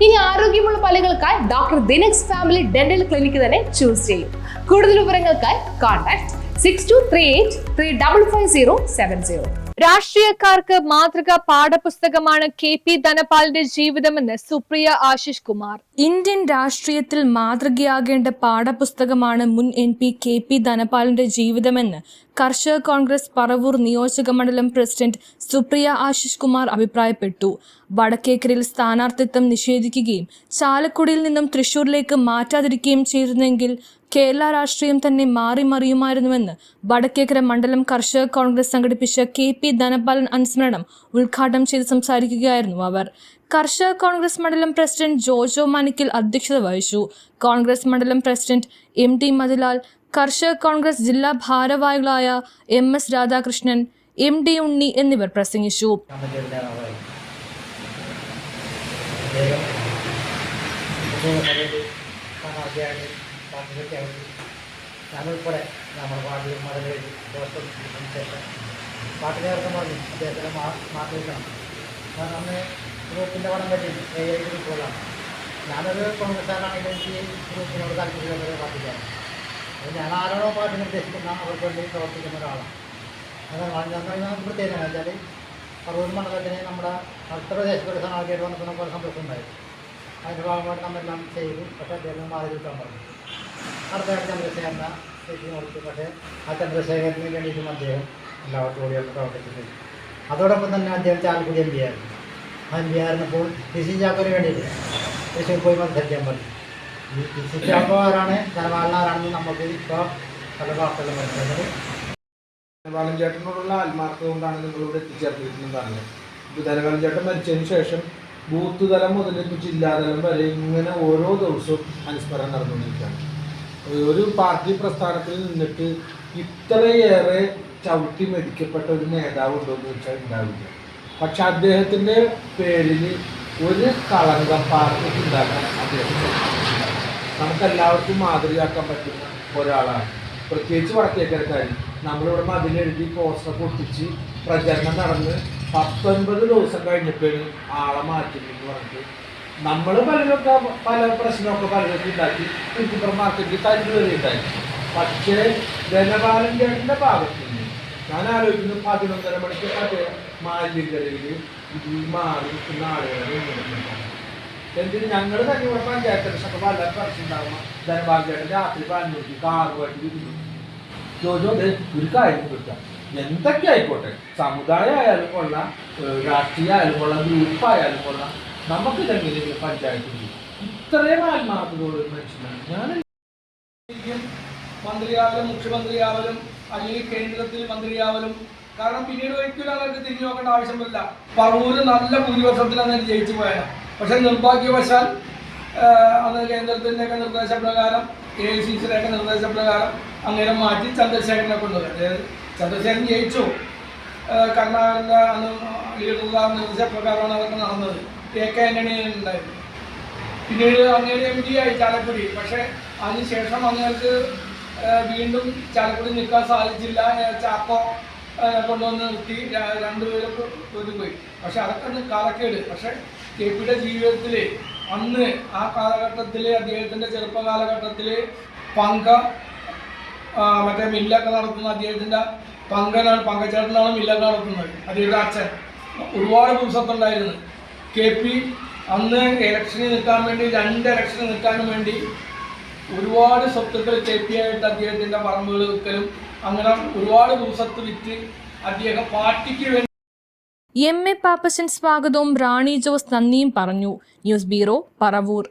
ഇനി ആരോഗ്യമുള്ള പല്ലുകൾക്കായി doctor ദിനക്സ് family dental clinic തന്നെ ചൂസ് ചെയ്യും. കൂടുതൽ വിവരങ്ങൾക്കായി കോൺടാക്ട് 6238355070. രാഷ്ട്രീയക്കാർക്ക് മാതൃകാ പാഠപുസ്തകമാണ് KP ധനപാലിന്റെ ജീവിതമെന്ന് സുപ്രിയ ആശിഷ് കുമാർ. ഇന്ത്യൻ രാഷ്ട്രീയത്തിൽ മാതൃകയാകേണ്ട പാഠപുസ്തകമാണ് മുൻ MP KP ധനപാലിന്റെ ജീവിതമെന്ന് കർഷക കോൺഗ്രസ് പറവൂർ നിയോജക മണ്ഡലം പ്രസിഡന്റ് സുപ്രിയ ആശിഷ് കുമാർ അഭിപ്രായപ്പെട്ടു. വടക്കേക്കരയിൽ സ്ഥാനാർത്ഥിത്വം നിഷേധിക്കുകയും ചാലക്കുടിയിൽ നിന്നും തൃശൂരിലേക്ക് മാറ്റാതിരിക്കുകയും ചെയ്തിരുന്നെങ്കിൽ കേരള രാഷ്ട്രീയം തന്നെ മാറി മറിയുമായിരുന്നുവെന്ന് വടക്കേക്കര മണ്ഡലം കർഷക കോൺഗ്രസ് സംഘടിപ്പിച്ച KP ധനപാലൻ അനുസ്മരണം ഉദ്ഘാടനം ചെയ്ത് സംസാരിക്കുകയായിരുന്നു അവർ. കർഷക കോൺഗ്രസ് മണ്ഡലം പ്രസിഡന്റ് ജോജോ മാനിക്കൽ അധ്യക്ഷത വഹിച്ചു. കോൺഗ്രസ് മണ്ഡലം പ്രസിഡന്റ് MT മതിലാൽ, കർഷക കോൺഗ്രസ് ജില്ലാ ഭാരവാഹികളായ MS രാധാകൃഷ്ണൻ, MD ഉണ്ണി എന്നിവർ പ്രസംഗിച്ചു. ഞാനുൾപ്പെടെ നമ്മുടെ പാർട്ടിയിൽ മതങ്ങളിൽ ശേഷം പാർട്ടി നേതൃത്വം പറഞ്ഞു അദ്ദേഹത്തിന് മാറ്റിവെക്കണം. കാരണം അന്ന് ഗ്രൂപ്പിൻ്റെ പണം പറ്റി ഗ്രൂപ്പുകളാണ്. ഞാനൊരു കോൺഗ്രസ്സുകാരാണെങ്കിൽ എനിക്ക് ഗ്രൂപ്പിനോട് താല്പര്യമുള്ളൊരു പാർട്ടിക്കാണ്. അപ്പോൾ ഞാൻ ആരാണോ പാർട്ടി നിർദ്ദേശിക്കുന്ന അവർക്ക് വേണ്ടി പ്രവർത്തിക്കുന്ന ഒരാളാണ്. അതാണ് ഞങ്ങൾ പ്രത്യേകത വെച്ചാൽ പറവൂർ മണ്ഡലത്തിന് നമ്മുടെ അടുത്ത പ്രദേശത്തൊരു സ്ഥാനാർത്ഥിയായിട്ട് വന്നപ്പോൾ നമുക്ക് സന്തോഷം ഉണ്ടായിരുന്നു. അതിൻ്റെ ഭാഗമായിട്ട് നമ്മളെല്ലാം ചെയ്തു. പക്ഷേ അദ്ദേഹം മാറി കിട്ടാൻ പറഞ്ഞു. അടുത്ത ചന്ദ്രശേഖരനെ ശരിക്കും കൊടുത്തു. പക്ഷേ ആ ചന്ദ്രശേഖരന് വേണ്ടിയിട്ടും അദ്ദേഹം എല്ലാവർക്കും കൂടിയാണ് പ്രവർത്തിക്കുന്നത്. അതോടൊപ്പം തന്നെ അദ്ദേഹം ചാലക്കുടി MP ആയിരുന്നു. ആ MP ആയിരുന്നപ്പോൾ PC ചാക്കോന് വേണ്ടിയിട്ട് തൃശ്ശൂർ പോയി മത്സരിക്കാൻ പറഞ്ഞു. ഈ PC ചാക്കോ ആരാണ്, ധനപാലനാരാണെന്ന് നമുക്ക് ഇപ്പോൾ പല വാർത്തകളും മനസ്സിലാക്കുന്നത്. ധനപാലൻ ചേട്ടനോടുള്ള ആത്മാർത്ഥത കൊണ്ടാണ് നിങ്ങളിവിടെ എത്തിച്ചേർന്നിരിക്കുന്നതാണ്. ഇപ്പോൾ ധനപാലൻ ചേട്ടൻ മരിച്ചതിന് ശേഷം ബൂത്ത് തലം മുതൽ ഇപ്പോൾ ജില്ലാതലം വരെ ഇങ്ങനെ ഓരോ ദിവസവും അനുസ്മരണം നടന്നുകൊണ്ടിരിക്കുകയാണ്. ഒരു പാർട്ടി പ്രസ്ഥാനത്തിൽ നിന്നിട്ട് ഇത്രയേറെ ചവിട്ടി മെതിക്കപ്പെട്ട ഒരു നേതാവ് ഉണ്ടോ എന്ന് വെച്ചാൽ ഉണ്ടാവില്ല. പക്ഷെ അദ്ദേഹത്തിൻ്റെ പേരിൽ ഒരു കളങ്കം പാർട്ടിക്ക് ഉണ്ടാക്കാൻ അദ്ദേഹത്തിന് നമുക്കെല്ലാവർക്കും മാതൃകയാക്കാൻ പറ്റുന്ന ഒരാളാണ്. പ്രത്യേകിച്ച് വടക്കേക്കരക്കാർ. നമ്മളിവിടെ മതിലെഴുതി പോസ്റ്റർ പൊട്ടിച്ച് പ്രചരണം നടന്ന് 19 ദിവസം കഴിഞ്ഞപ്പോഴാണ് ആളെ മാറ്റിയെന്ന് പറഞ്ഞിട്ട് നമ്മൾ പലരൊക്കെ പല പ്രശ്നമൊക്കെ പലരൊക്കെ ഉണ്ടാക്കി സൂപ്പർ മാർക്കറ്റിൽ തല്ലു വരെ ഉണ്ടായി. പക്ഷേ ധനപാലൻ ചേട്ടൻ്റെ ഭാഗത്ത് നിന്ന് ഞാൻ ആലോചിക്കുന്നു 11:30 മണിക്ക് മാലിന്യക്കരയിൽ ഇത് മാറി നിൽക്കുന്ന ആളുകളെ എന്തിന് ഞങ്ങൾ തന്നെ ഇവിടെ പഞ്ചായത്ത് ഇലക്ഷനൊക്കെ പല പ്രശ്നം ഉണ്ടാകുമ്പോൾ ധനപാലൻ ചേട്ടൻ രാത്രി 11 കാറുമായിട്ട് ഇരുന്നു. ജോജോ ഒരു കാര്യം കിട്ടുക എന്തൊക്കെ ആയിക്കോട്ടെ, സമുദായം ആയാലും കൊള്ളാം, രാഷ്ട്രീയ ആയാലും കൊള്ളാം, ഗ്രൂപ്പായാലും കൊള്ളാം, നമുക്ക് ഇതെങ്കിലും പഞ്ചായത്തിൽ ഇത്രയും ആത്മാർത്ഥതയോട് മനുഷ്യനാണ് ഞാൻ. മന്ത്രിയാവലും മുഖ്യമന്ത്രിയാവലും അല്ലെങ്കിൽ കേന്ദ്രത്തിൽ മന്ത്രിയാവലും കാരണം പിന്നീട് ഒരിക്കലും അവർക്ക് തിരിഞ്ഞു നോക്കേണ്ട ആവശ്യം വരില്ല. പറവൂര് നല്ല ഭൂരിപക്ഷത്തിലാണ് ജയിച്ചു പോയത്. പക്ഷെ നിർഭാഗ്യവശാൽ അന്ന് കേന്ദ്രത്തിൻ്റെയൊക്കെ നിർദ്ദേശപ്രകാരം AICCയുടെയൊക്കെ നിർദ്ദേശപ്രകാരം അങ്ങനെ മാറ്റി ചന്ദ്രശേഖരനെ കൊണ്ടുവരും. അതായത് ചന്ദ്രശേഖരൻ ജയിച്ചു. കർണാടകൻ്റെ അന്ന് ലീഡറുകാർ നിർദ്ദേശപ്രകാരമാണ് അതൊക്കെ നടന്നത്. AK ആന്റണി ഉണ്ടായിരുന്നു. പിന്നീട് അങ്ങനെ MD ആയി ചാലക്കുടി. പക്ഷേ അതിനുശേഷം അങ്ങേർക്ക് വീണ്ടും ചാലക്കുടി നിൽക്കാൻ സാധിച്ചില്ല. ചാക്കോ കൊണ്ടുവന്ന് നിർത്തി, രണ്ടുപേരും തോറ്റുപോയി. പക്ഷെ അതൊക്കെ കാലക്കേട്. പക്ഷേ KPയുടെ ജീവിതത്തിൽ അന്ന് ആ കാലഘട്ടത്തിൽ അദ്ദേഹത്തിൻ്റെ ചെറുപ്പ കാലഘട്ടത്തിൽ മറ്റേ മില്ലൊക്കെ നടത്തുന്ന അദ്ദേഹത്തിൻ്റെ പങ്കച്ചേട്ടനാണ് മില്ലൊക്കെ നടത്തുന്നത്. അദ്ദേഹത്തിൻ്റെ അച്ഛൻ ഒരുപാട് പുസ്തകത്തുണ്ടായിരുന്നു. KP അന്ന് ഇലക്ഷനിൽ നിൽക്കാൻ വേണ്ടി 2 ഇലക്ഷന് നിൽക്കാനും വേണ്ടി ഒരുപാട് സ്വത്തുക്കൾ KP ആയിട്ട് അദ്ദേഹത്തിൻ്റെ പറമ്പുകൾ വിൽക്കലും അങ്ങനെ ഒരുപാട് പുസ്തകത്ത് വിറ്റ് അദ്ദേഹം പാർട്ടിക്ക് വേണ്ടി. MA പാപ്പച്ചൻ സ്വാഗതവും റാണി ജോസ് നന്ദിയും പറഞ്ഞു. News bureau, Paravur.